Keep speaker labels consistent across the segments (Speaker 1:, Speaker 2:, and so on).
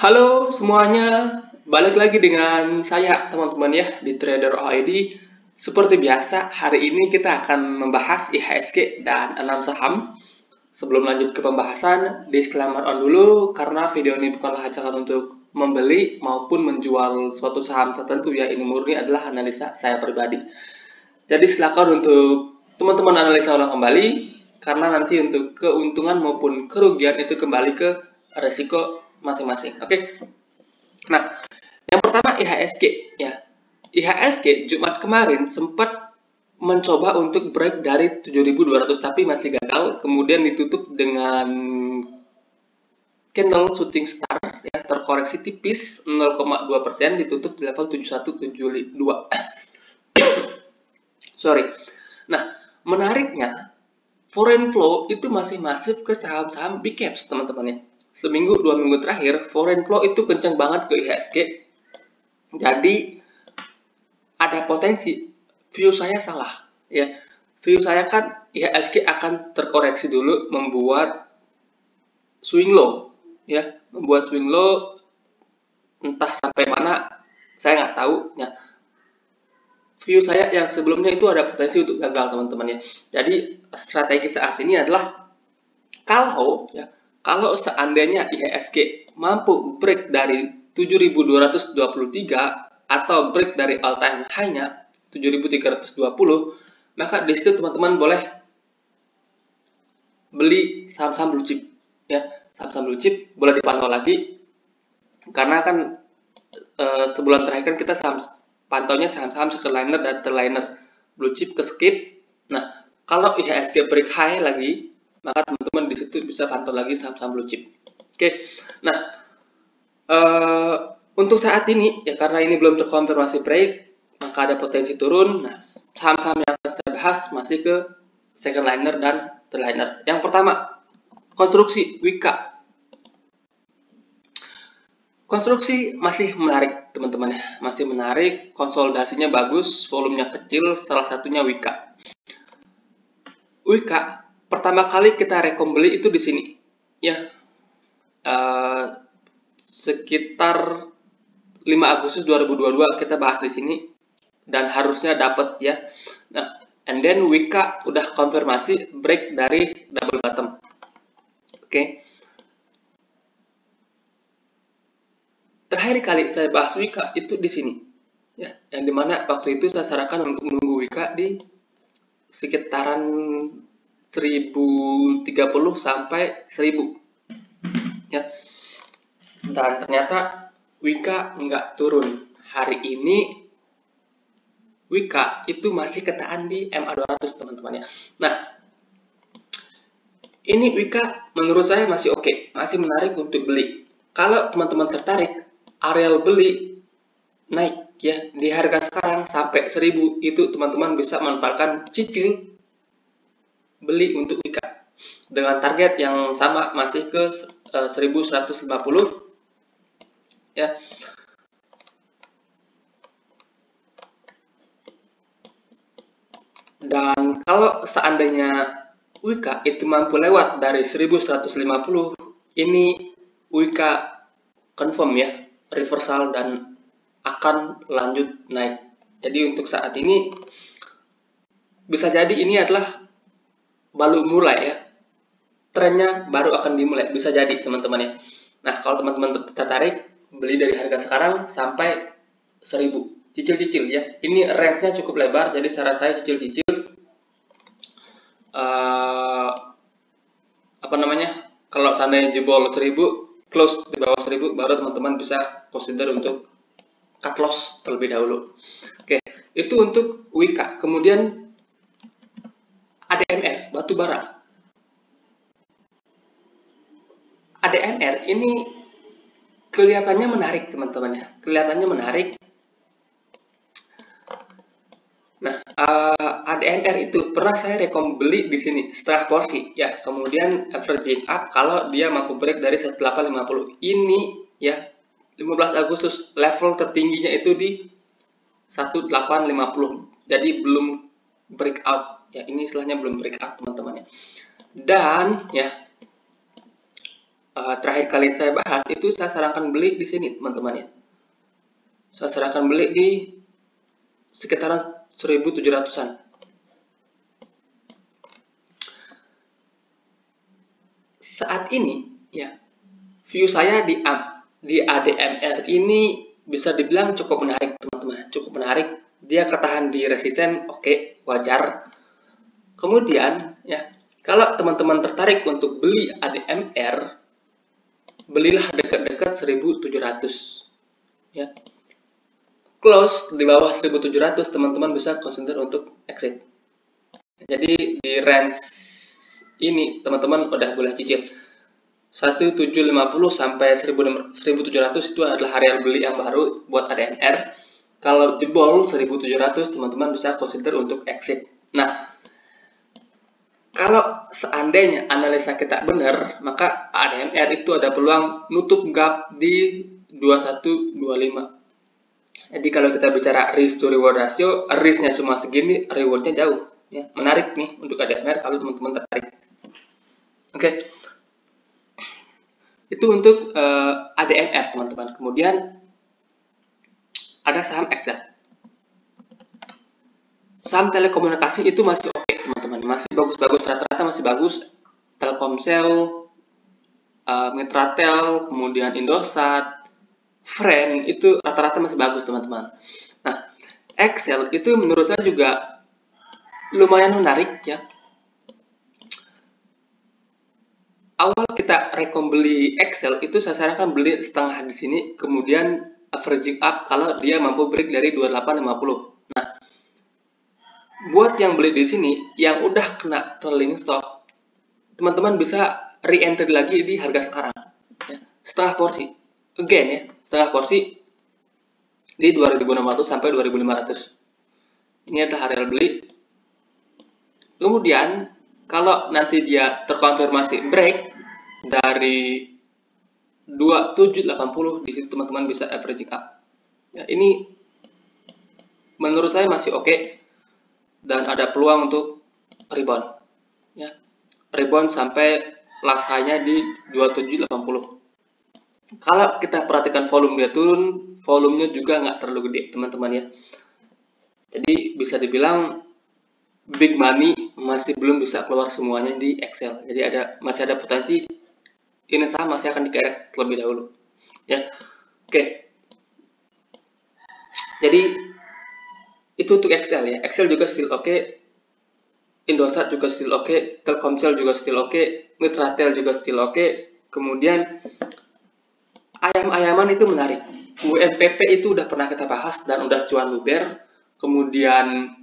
Speaker 1: Halo semuanya, balik lagi dengan saya teman-teman ya di Trader OID. Seperti biasa, hari ini kita akan membahas IHSG dan 6 saham. Sebelum lanjut ke pembahasan, disclaimer on dulu karena video ini bukanlah ajakan untuk membeli maupun menjual suatu saham tertentu ya. Ini murni adalah analisa saya pribadi. Jadi silakan untuk teman-teman analisa ulang kembali karena nanti untuk keuntungan maupun kerugian itu kembali ke resiko masing-masing. Oke. Nah, yang pertama IHSG ya. IHSG Jumat kemarin sempat mencoba untuk break dari 7.200 tapi masih gagal, kemudian ditutup dengan candle shooting star ya, terkoreksi tipis 0,2%, ditutup di level 7172. Sorry. Nah, menariknya foreign flow itu masih masif ke saham-saham big caps, teman-teman ya. Seminggu, 2 minggu terakhir, foreign flow itu kencang banget ke IHSG. Jadi, ada potensi view saya salah. Ya, view saya kan IHSG akan terkoreksi dulu, membuat swing low. Ya, membuat swing low, entah sampai mana, saya nggak tahu. Ya, view saya yang sebelumnya itu ada potensi untuk gagal, teman-teman ya. Jadi, strategi saat ini adalah kalau seandainya IHSG mampu break dari 7.223 atau break dari all time high-nya 7.320, maka di situ teman-teman boleh beli saham-saham blue chip ya. Saham-saham blue chip boleh dipantau lagi karena kan sebulan terakhir kan kita pantaunya saham-saham second liner dan third liner. Blue chip ke skip. Nah, kalau IHSG break high lagi, maka teman-teman di situ bisa pantau lagi saham-saham blue chip. Oke. Nah, untuk saat ini ya karena ini belum terkonfirmasi break, maka ada potensi turun. Nah, saham-saham yang akan saya bahas masih ke second liner dan third liner. Yang pertama, konstruksi Wika. Konstruksi masih menarik, teman-teman ya. Masih menarik, konsolidasinya bagus, volumenya kecil, salah satunya Wika. Wika, pertama kali kita rekom beli itu di sini. Ya, sekitar 5 Agustus 2022 kita bahas di sini dan harusnya dapat ya. Nah, and then Wika udah konfirmasi break dari double bottom. Oke. Terakhir kali saya bahas Wika itu di sini. Ya, yang dimana waktu itu saya sarankan untuk menunggu Wika di sekitaran 1030 sampai 1000. Ya. Dan ternyata Wika nggak turun. Hari ini Wika itu masih ketahan di MA200, teman-teman ya. Nah, ini Wika menurut saya masih oke, masih menarik untuk beli. Kalau teman-teman tertarik, areal beli naik ya di harga sekarang sampai 1000 itu teman-teman bisa manfaatkan cicil beli untuk Wika dengan target yang sama masih ke 1150 ya. Dan kalau seandainya Wika itu mampu lewat dari 1150, ini Wika confirm ya reversal dan akan lanjut naik. Jadi untuk saat ini bisa jadi ini adalah baru mulai ya. Trennya baru akan dimulai, bisa jadi teman-teman ya. Nah, kalau teman-teman tertarik beli dari harga sekarang sampai 1000. Cicil-cicil ya. Ini range-nya cukup lebar, jadi saran saya cicil-cicil. Kalau seandainya jebol 1000, close di bawah 1000, baru teman-teman bisa consider untuk cut loss terlebih dahulu. Oke, itu untuk Wika. Kemudian ADMR, batu bara. ADMR ini kelihatannya menarik, teman-teman ya. Kelihatannya menarik. Nah, ADMR itu pernah saya rekom beli di sini setengah porsi ya. Kemudian averaging up kalau dia mampu break dari 1850. Ini ya 15 Agustus level tertingginya itu di 1850. Jadi belum breakout ya. Ini istilahnya belum breakout, teman-teman ya. Dan ya terakhir kali saya bahas itu saya sarankan beli di sini teman-teman ya. Saya sarankan beli di sekitaran 1.700-an. Saat ini ya, view saya di ADMR ini bisa dibilang cukup menarik teman-teman, cukup menarik. Dia ketahan di resisten, oke, wajar. Kemudian ya, kalau teman-teman tertarik untuk beli ADMR, belilah dekat-dekat 1.700 ya. Close di bawah 1.700 teman-teman bisa consider untuk exit. Jadi di range ini teman-teman udah boleh cicil. 1750 sampai 1700 itu adalah area beli yang baru buat ADMR. Kalau jebol 1700 teman-teman bisa consider untuk exit. Nah, kalau seandainya analisa kita benar, maka ADMR itu ada peluang nutup gap di 2125. Jadi kalau kita bicara risk to reward ratio, risknya cuma segini, rewardnya jauh. Ya, menarik nih untuk ADMR kalau teman-teman tertarik. Oke. Itu untuk ADMR teman-teman. Kemudian ada saham Excel. Saham telekomunikasi itu masih oke teman-teman, masih bagus-bagus, rata-rata masih bagus. Telkomsel, Mitratel, kemudian Indosat, Friend itu rata-rata masih bagus teman-teman. Nah, Excel itu menurut saya juga lumayan menarik ya. Awal kita rekom beli Excel itu saya sarankan beli setengah di sini, kemudian averaging up kalau dia mampu break dari 2850. Nah, buat yang beli di sini yang udah kena trailing stop, teman-teman bisa re-enter lagi di harga sekarang. Ya, setengah porsi. Again ya, setengah porsi di 2.600 sampai 2.500. Ini adalah area beli. Kemudian kalau nanti dia terkonfirmasi break dari 2780, di situ teman-teman bisa averaging up. Ya, ini menurut saya masih oke dan ada peluang untuk rebound. Ya, rebound sampai last high-nya di 2780. Kalau kita perhatikan volume dia turun, volumenya juga nggak terlalu gede teman-teman ya. Jadi bisa dibilang big money masih belum bisa keluar semuanya di Excel. Jadi masih ada potensi ini saham masih akan dikerek terlebih dahulu. Ya, oke. Jadi itu untuk Excel ya. Excel juga still oke. Indosat juga still oke. Telkomsel juga still oke. Mitratel juga still oke. Kemudian ayam-ayaman itu menarik. UMPP itu udah pernah kita bahas dan udah cuan luber. Kemudian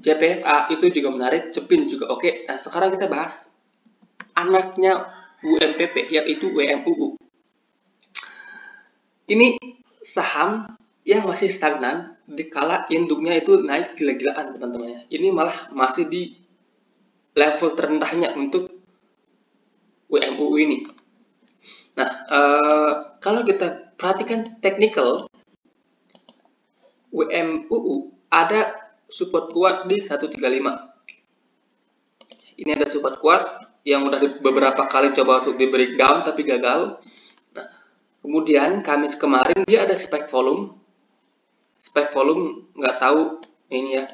Speaker 1: JPFA itu juga menarik, Cepin juga oke. Nah, sekarang kita bahas anaknya UMPP, yaitu WMUU. Ini saham yang masih stagnan, dikala induknya itu naik gila-gilaan teman-teman. Ini malah masih di level terendahnya untuk WMUU ini. Nah, kalau kita perhatikan technical, WMUU ada support kuat di 135. Ini ada support kuat yang udah beberapa kali coba untuk di breakdown tapi gagal. Nah, kemudian Kamis kemarin dia ada spike volume. Spike volume nggak tahu ini ya.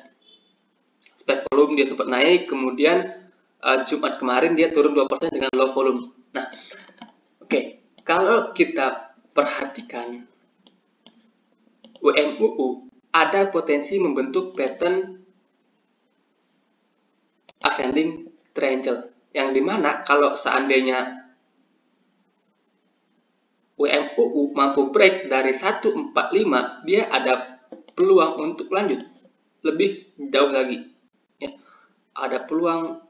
Speaker 1: Spike volume dia sempat naik, kemudian Jumat kemarin dia turun 2% dengan low volume. Nah, oke. Kalau kita perhatikan WMUU ada potensi membentuk pattern ascending triangle, yang dimana kalau seandainya WMUU mampu break dari 145, dia ada peluang untuk lanjut lebih jauh lagi ya. Ada peluang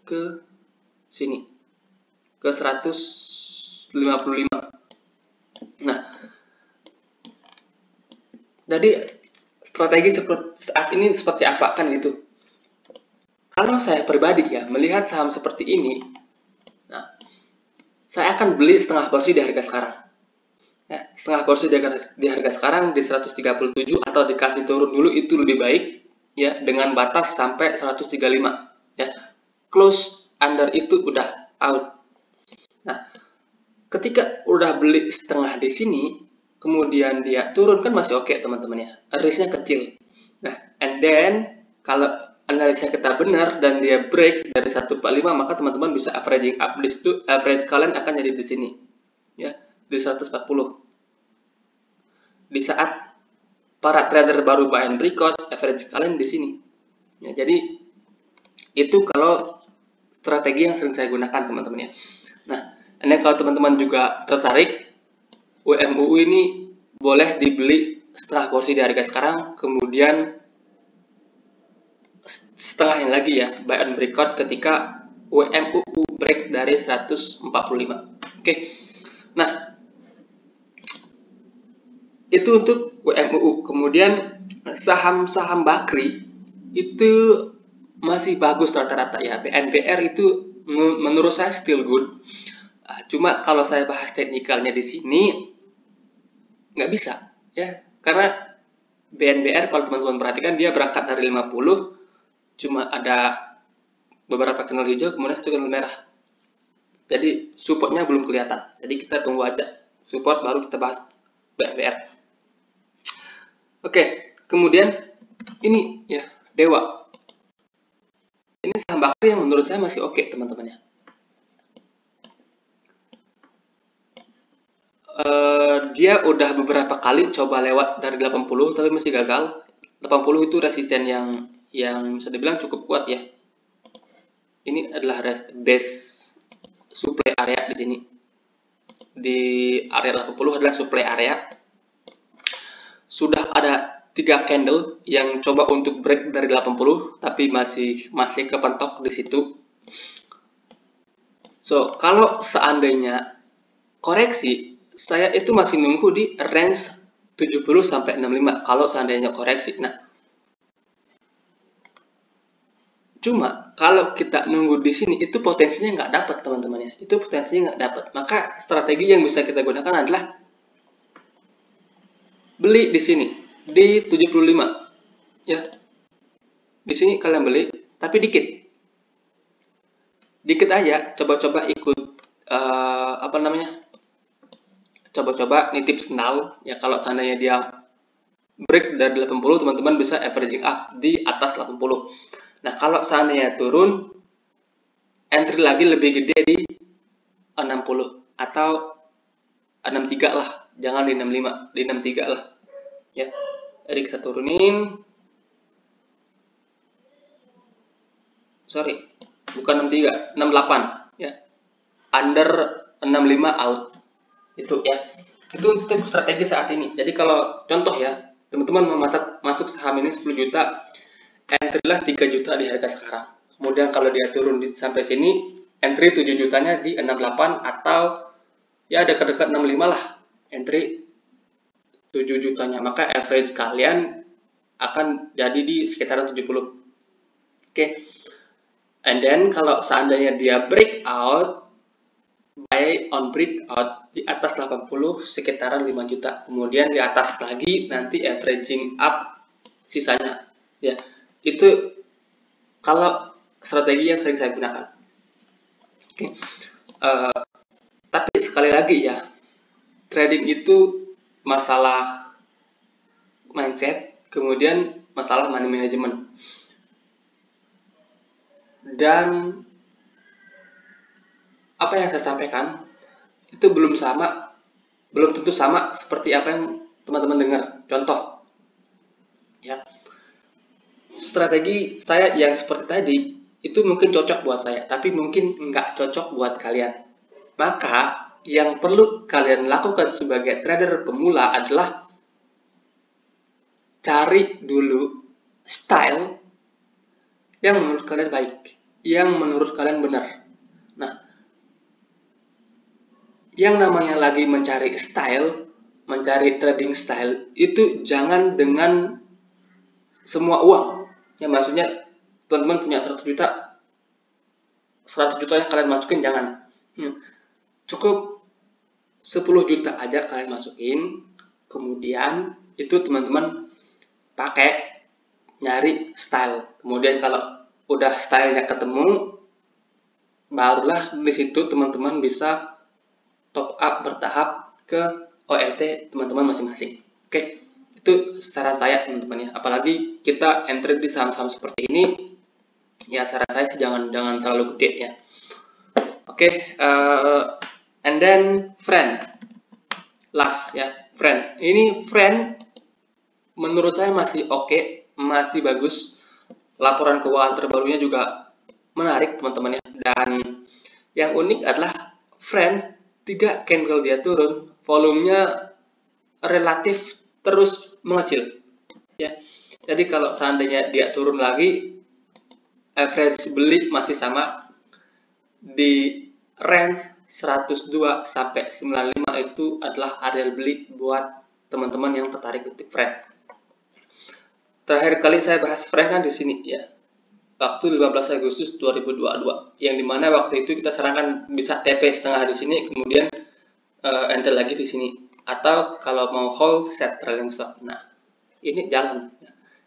Speaker 1: ke sini ke 155. Nah, jadi strategi saat ini seperti apa kan gitu. Kalau saya pribadi ya melihat saham seperti ini, nah, saya akan beli setengah porsi di harga sekarang. Ya, setengah porsi di harga sekarang di 137 atau dikasih turun dulu itu lebih baik ya, dengan batas sampai 135 ya. Close under itu udah out. Nah, ketika udah beli setengah di sini, kemudian dia turun, kan masih oke teman-teman ya, risknya kecil. Nah, and then kalau analisa kita benar dan dia break dari 145, maka teman-teman bisa averaging up. Di situ average kalian akan jadi di sini ya, di 140. Di saat para trader baru buy and breakout, average kalian di sini ya. Jadi itu kalau strategi yang sering saya gunakan teman-teman ya. Nah, ini kalau teman-teman juga tertarik, WMUU ini boleh dibeli setengah porsi di harga sekarang, kemudian setengahnya lagi ya, buy and breakout ketika WMUU break dari 145. Oke. Nah, itu untuk WMUU. Kemudian saham-saham Bakri itu masih bagus rata-rata ya. BNBR itu menurut saya still good. Cuma kalau saya bahas teknikalnya di sini nggak bisa ya, karena BNBR kalau teman-teman perhatikan dia berangkat dari 50, cuma ada beberapa candle hijau, kemudian satu candle merah. Jadi supportnya belum kelihatan. Jadi kita tunggu aja support baru kita bahas BNBR. Oke, kemudian ini ya Dewa. Ini saham Bakri yang menurut saya masih oke teman-teman ya. Dia udah beberapa kali coba lewat dari 80 tapi masih gagal. 80 itu resisten yang bisa dibilang cukup kuat ya. Ini adalah base supply area di sini. Di area 80 adalah supply area. Sudah ada 3 candle yang coba untuk break dari 80 tapi masih kepentok di situ. So, kalau seandainya koreksi, saya itu masih nunggu di range 70 sampai 65 kalau seandainya koreksi. Nah, cuma kalau kita nunggu di sini itu potensinya nggak dapat teman-teman ya. Itu potensinya nggak dapat. Maka strategi yang bisa kita gunakan adalah beli di sini di 75 ya. Di sini kalian beli tapi dikit aja, coba-coba ikut coba-coba nitip sendal ya. Kalau seandainya dia break dari 80, teman-teman bisa averaging up di atas 80. Nah, kalau seandainya turun, entry lagi lebih gede di 60 atau 63 lah, jangan di 65, di 63 lah ya. Jadi kita turunin, sorry, bukan 63, 68 ya, under 65 out. Itu ya, itu untuk strategi saat ini. Jadi kalau contoh ya, teman-teman mau masuk saham ini 10 juta, entry lah 3 juta di harga sekarang. Kemudian kalau dia turun sampai sini, entry 7 jutanya di 68 atau ya dekat-dekat 65 lah, entry 7 jutanya. Maka average kalian akan jadi di sekitaran 70. Oke. And then kalau seandainya dia breakout, buy on breakout di atas 80 sekitaran 5 juta. Kemudian di atas lagi nanti averaging up sisanya. Ya, itu kalau strategi yang sering saya gunakan. Oke. Tapi sekali lagi ya, trading itu masalah mindset, kemudian masalah money management. Dan apa yang saya sampaikan itu belum tentu sama seperti apa yang teman-teman dengar. Contoh ya, strategi saya yang seperti tadi itu mungkin cocok buat saya, tapi mungkin nggak cocok buat kalian. Maka yang perlu kalian lakukan sebagai trader pemula adalah cari dulu style yang menurut kalian baik, yang menurut kalian benar. Nah, yang namanya lagi mencari style, mencari trading style, itu jangan dengan semua uang. Ya, maksudnya teman-teman punya 100 juta, 100 juta yang kalian masukin jangan. Cukup 10 juta aja kalian masukin, kemudian itu teman-teman pakai nyari style. Kemudian kalau udah stylenya ketemu, barulah di situ teman-teman bisa top up bertahap ke OLT teman-teman masing-masing. Oke, itu saran saya teman-teman ya. Apalagi kita entry di saham-saham seperti ini, ya saran saya sih jangan terlalu gede ya. Oke, and then friend, last ya, friend. Ini friend menurut saya masih oke, masih bagus. Laporan keuangan terbarunya juga menarik teman-teman ya. Dan yang unik adalah friend 3 candle dia turun, volumenya relatif terus mengecil ya. Jadi kalau seandainya dia turun lagi, average beli masih sama di range 102 sampai 95, itu adalah area beli buat teman-teman yang tertarik untuk friend. Terakhir kali saya bahas friend kan di sini ya, waktu 15 Agustus 2022, yang dimana waktu itu kita sarankan bisa TP setengah di sini, kemudian enter lagi di sini, atau kalau mau hold set trailing stop. Nah, ini jalan.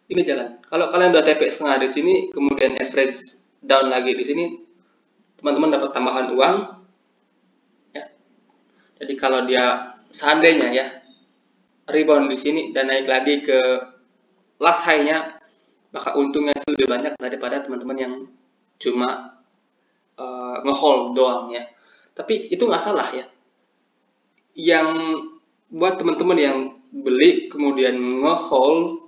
Speaker 1: Ini jalan. Kalau kalian udah TP setengah di sini, kemudian average down lagi di sini, teman-teman dapat tambahan uang. Ya. Jadi kalau dia seandainya ya rebound di sini dan naik lagi ke last high-nya, maka untungnya itu lebih banyak daripada teman-teman yang cuma ngehold doang ya. Tapi itu nggak salah ya. Yang buat teman-teman yang beli kemudian ngehold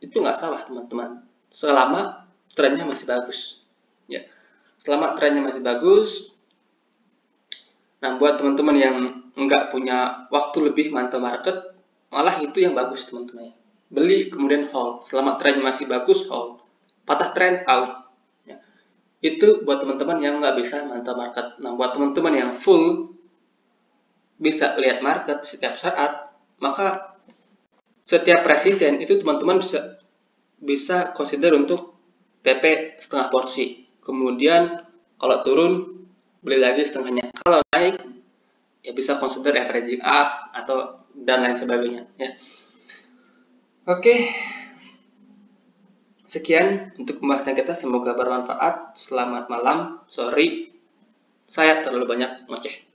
Speaker 1: itu nggak salah teman-teman, selama trennya masih bagus ya. Selama trennya masih bagus. Nah, buat teman-teman yang nggak punya waktu lebih mantau market, malah itu yang bagus teman-teman ya. Beli kemudian hold, selama trennya masih bagus hold, patah tren out ya. Itu buat teman-teman yang nggak bisa mantau market. Nah, buat teman-teman yang full bisa lihat market setiap saat, maka setiap presiden itu teman-teman bisa consider untuk TP setengah porsi. Kemudian kalau turun beli lagi setengahnya. Kalau naik ya bisa consider averaging up atau dan lain sebagainya ya. Oke. Sekian untuk pembahasan kita, semoga bermanfaat. Selamat malam. Sorry saya terlalu banyak ngoceh.